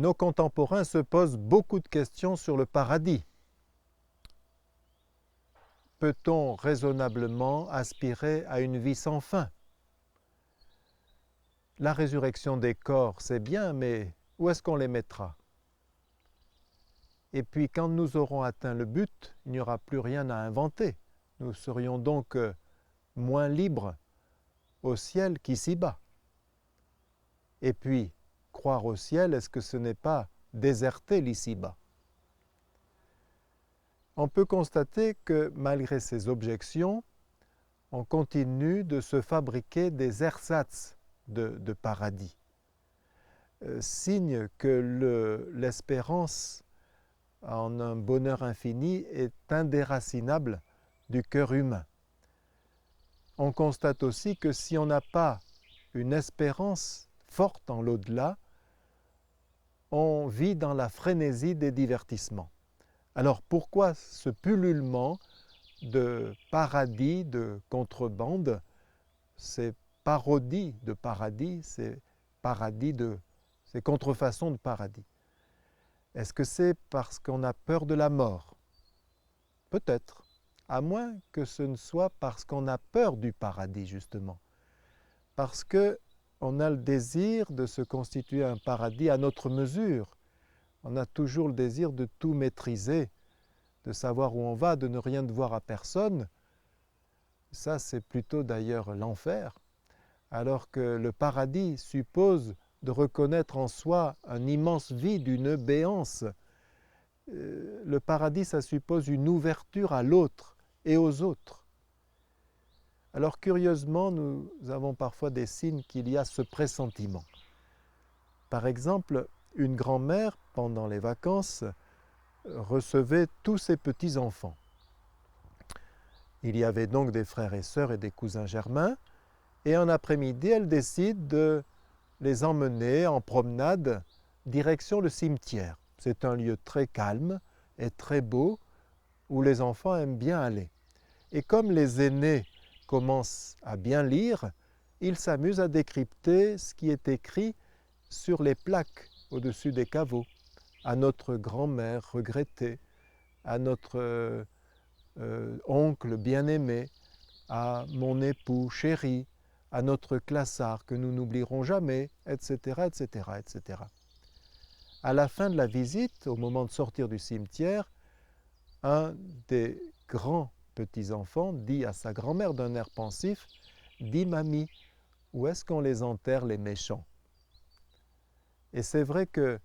nos contemporains se posent beaucoup de questions sur le paradis. Peut-on raisonnablement aspirer à une vie sans fin? La résurrection des corps, c'est bien, mais où est-ce qu'on les mettra? Et puis quand nous aurons atteint le but, il n'y aura plus rien à inventer. Nous serions donc moins libres au ciel qu'ici-bas. Et puis, croire au ciel, est-ce que ce n'est pas déserter l'ici-bas? On peut constater que malgré ces objections, on continue de se fabriquer des ersatz de paradis. Signe que l'espérance en un bonheur infini est indéracinable du cœur humain. On constate aussi que si on n'a pas une espérance forte en l'au-delà, on vit dans la frénésie des divertissements. Alors pourquoi ce pullulement de paradis, de contrebande, ces parodies de paradis, ces contrefaçons de paradis? Est-ce que c'est parce qu'on a peur de la mort? Peut-être, à moins que ce ne soit parce qu'on a peur du paradis, justement. Parce qu'on a le désir de se constituer un paradis à notre mesure. On a toujours le désir de tout maîtriser, de savoir où on va, de ne rien devoir à personne. Ça, c'est plutôt d'ailleurs l'enfer. Alors que le paradis suppose de reconnaître en soi un immense vide, une béance. Le paradis, ça suppose une ouverture à l'autre et aux autres. Alors curieusement, nous avons parfois des signes qu'il y a ce pressentiment. Par exemple, une grand-mère, pendant les vacances, recevait tous ses petits-enfants. Il y avait donc des frères et sœurs et des cousins germains, et en après-midi, elle décide de les emmener en promenade direction le cimetière. C'est un lieu très calme et très beau où les enfants aiment bien aller. Et comme les aînés commencent à bien lire, ils s'amusent à décrypter ce qui est écrit sur les plaques au-dessus des caveaux. À notre grand-mère regrettée, à notre oncle bien-aimé, à mon époux chéri, à notre classard que nous n'oublierons jamais, etc., etc., etc. À la fin de la visite, au moment de sortir du cimetière, un des grands petits-enfants dit à sa grand-mère d'un air pensif, « Dis mamie, où est-ce qu'on les enterre les méchants ?» Et c'est vrai que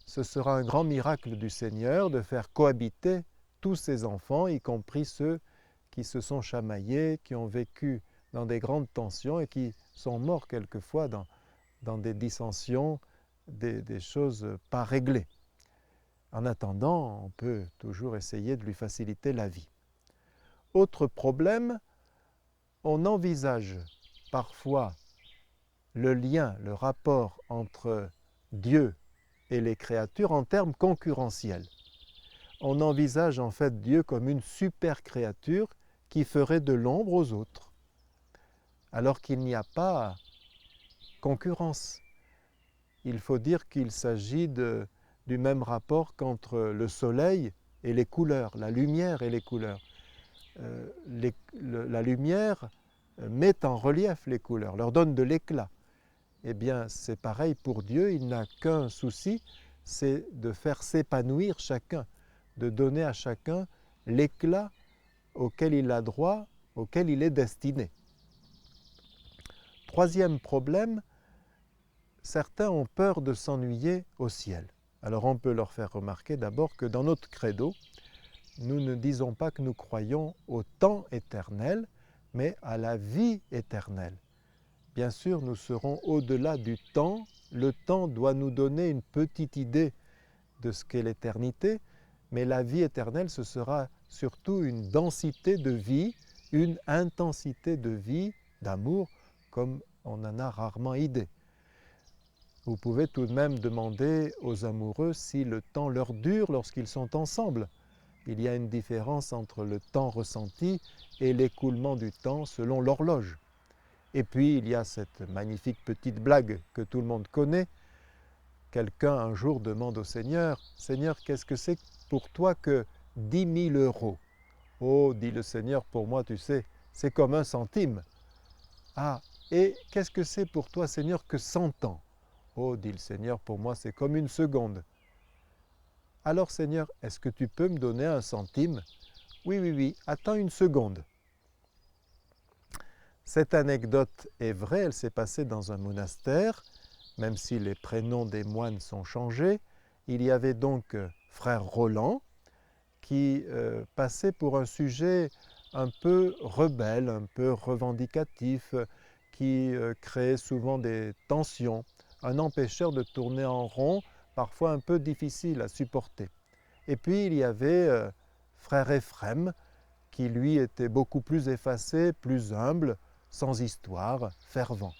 ce sera un grand miracle du Seigneur de faire cohabiter tous ces enfants, y compris ceux qui se sont chamaillés, qui ont vécu dans des grandes tensions et qui sont morts quelquefois dans des dissensions, des choses pas réglées. En attendant, on peut toujours essayer de lui faciliter la vie. Autre problème, on envisage parfois le lien, le rapport entre Dieu et les créatures en termes concurrentiels. On envisage en fait Dieu comme une super créature qui ferait de l'ombre aux autres, alors qu'il n'y a pas concurrence. Il faut dire qu'il s'agit du même rapport qu'entre le soleil et les couleurs, la lumière et les couleurs. La lumière met en relief les couleurs, leur donne de l'éclat. Eh bien, c'est pareil pour Dieu, il n'a qu'un souci, c'est de faire s'épanouir chacun, de donner à chacun l'éclat auquel il a droit, auquel il est destiné. Troisième problème, certains ont peur de s'ennuyer au ciel. Alors on peut leur faire remarquer d'abord que dans notre credo, nous ne disons pas que nous croyons au temps éternel, mais à la vie éternelle. Bien sûr, nous serons au-delà du temps. Le temps doit nous donner une petite idée de ce qu'est l'éternité, mais la vie éternelle, ce sera surtout une densité de vie, une intensité de vie, d'amour, comme on en a rarement idée. Vous pouvez tout de même demander aux amoureux si le temps leur dure lorsqu'ils sont ensemble. Il y a une différence entre le temps ressenti et l'écoulement du temps selon l'horloge. Et puis, il y a cette magnifique petite blague que tout le monde connaît. Quelqu'un un jour demande au Seigneur, « Seigneur, qu'est-ce que c'est pour toi que 10 000 euros ?» « Oh, dit le Seigneur, pour moi, tu sais, c'est comme un centime. » « Ah, et qu'est-ce que c'est pour toi, Seigneur, que 100 ans ?» « Oh, dit le Seigneur, pour moi, c'est comme une seconde. » « Alors, Seigneur, est-ce que tu peux me donner un centime ?»« Oui, oui, oui, attends une seconde. » Cette anecdote est vraie, elle s'est passée dans un monastère, même si les prénoms des moines sont changés. Il y avait donc frère Roland qui passait pour un sujet un peu rebelle, un peu revendicatif, qui créait souvent des tensions, un empêcheur de tourner en rond, parfois un peu difficile à supporter. Et puis il y avait frère Ephrem, qui lui était beaucoup plus effacé, plus humble, sans histoire, fervent.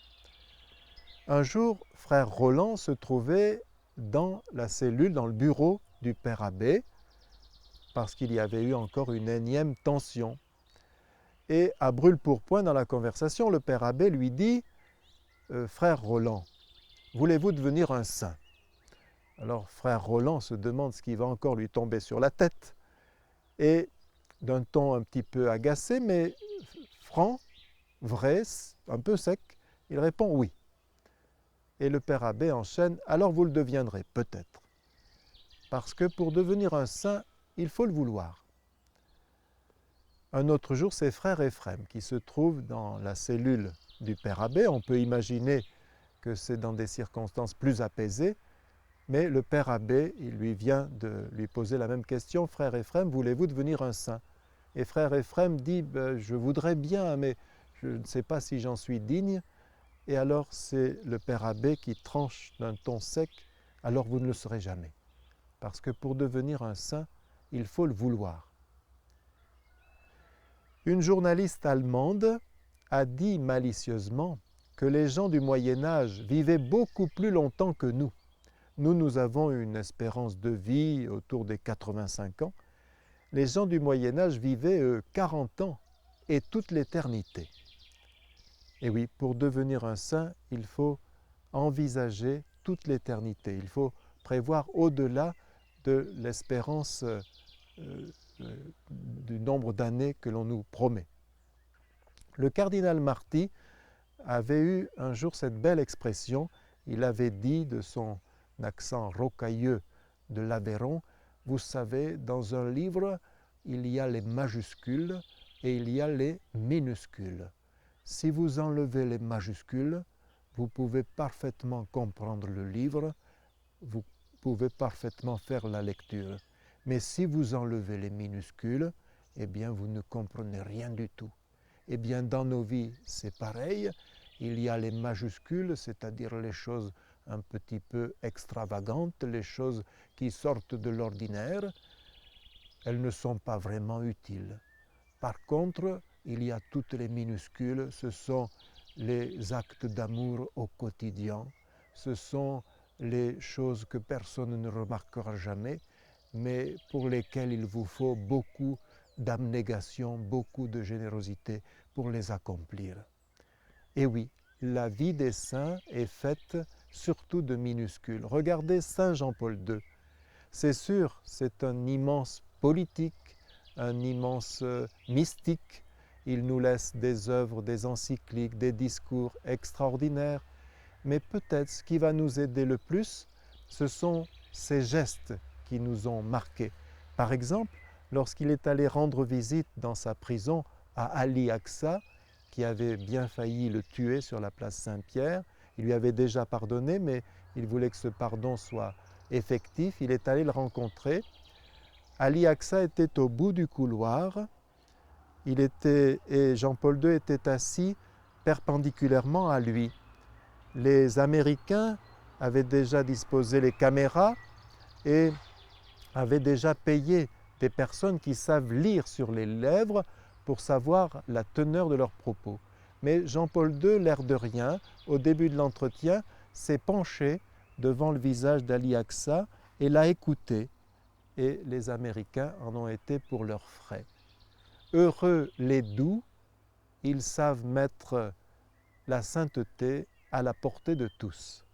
Un jour, frère Roland se trouvait dans la cellule, dans le bureau du père abbé, parce qu'il y avait eu encore une énième tension. Et à brûle-pourpoint dans la conversation, le père abbé lui dit « Frère Roland, voulez-vous devenir un saint ?» Alors frère Roland se demande ce qui va encore lui tomber sur la tête. Et d'un ton un petit peu agacé, mais franc, vrai, un peu sec, il répond « oui ». Et le père abbé enchaîne « alors vous le deviendrez, peut-être. Parce que pour devenir un saint, il faut le vouloir. » Un autre jour, c'est frère Ephrem qui se trouve dans la cellule du père abbé. On peut imaginer que c'est dans des circonstances plus apaisées, mais le père abbé, il lui vient de lui poser la même question. « Frère Ephrem, voulez-vous devenir un saint ?» Et frère Ephrem dit « je voudrais bien, mais je ne sais pas si j'en suis digne. » Et alors c'est le père abbé qui tranche d'un ton sec « alors vous ne le serez jamais. Parce que pour devenir un saint, il faut le vouloir. » Une journaliste allemande a dit malicieusement que les gens du Moyen-Âge vivaient beaucoup plus longtemps que nous. Nous avons une espérance de vie autour des 85 ans. Les gens du Moyen-Âge vivaient 40 ans et toute l'éternité. Et oui, pour devenir un saint, il faut envisager toute l'éternité. Il faut prévoir au-delà de l'espérance du nombre d'années que l'on nous promet. Le cardinal Marty avait eu un jour cette belle expression. Il avait dit de son accent rocailleux de l'Aveyron, « Vous savez, dans un livre, il y a les majuscules et il y a les minuscules. Si vous enlevez les majuscules, vous pouvez parfaitement comprendre le livre, vous pouvez parfaitement faire la lecture. Mais si vous enlevez les minuscules, eh bien vous ne comprenez rien du tout. » Eh bien dans nos vies, c'est pareil. Il y a les majuscules, c'est-à-dire les choses un petit peu extravagantes, les choses qui sortent de l'ordinaire. Elles ne sont pas vraiment utiles. Par contre, il y a toutes les minuscules, ce sont les actes d'amour au quotidien, ce sont les choses que personne ne remarquera jamais, mais pour lesquelles il vous faut beaucoup d'abnégation, beaucoup de générosité pour les accomplir. Et oui, la vie des saints est faite surtout de minuscules. Regardez Saint Jean-Paul II. C'est sûr, c'est un immense politique, un immense mystique. Il nous laisse des œuvres, des encycliques, des discours extraordinaires. Mais peut-être ce qui va nous aider le plus, ce sont ces gestes qui nous ont marqués. Par exemple, lorsqu'il est allé rendre visite dans sa prison à Ali Aqsa, qui avait bien failli le tuer sur la place Saint-Pierre, il lui avait déjà pardonné, mais il voulait que ce pardon soit effectif. Il est allé le rencontrer. Ali Aqsa était au bout du couloir. Et Jean-Paul II était assis perpendiculairement à lui. Les Américains avaient déjà disposé les caméras et avaient déjà payé des personnes qui savent lire sur les lèvres pour savoir la teneur de leurs propos. Mais Jean-Paul II, l'air de rien, au début de l'entretien, s'est penché devant le visage d'Ali Aqsa et l'a écouté. Et les Américains en ont été pour leurs frais. Heureux les doux, ils savent mettre la sainteté à la portée de tous.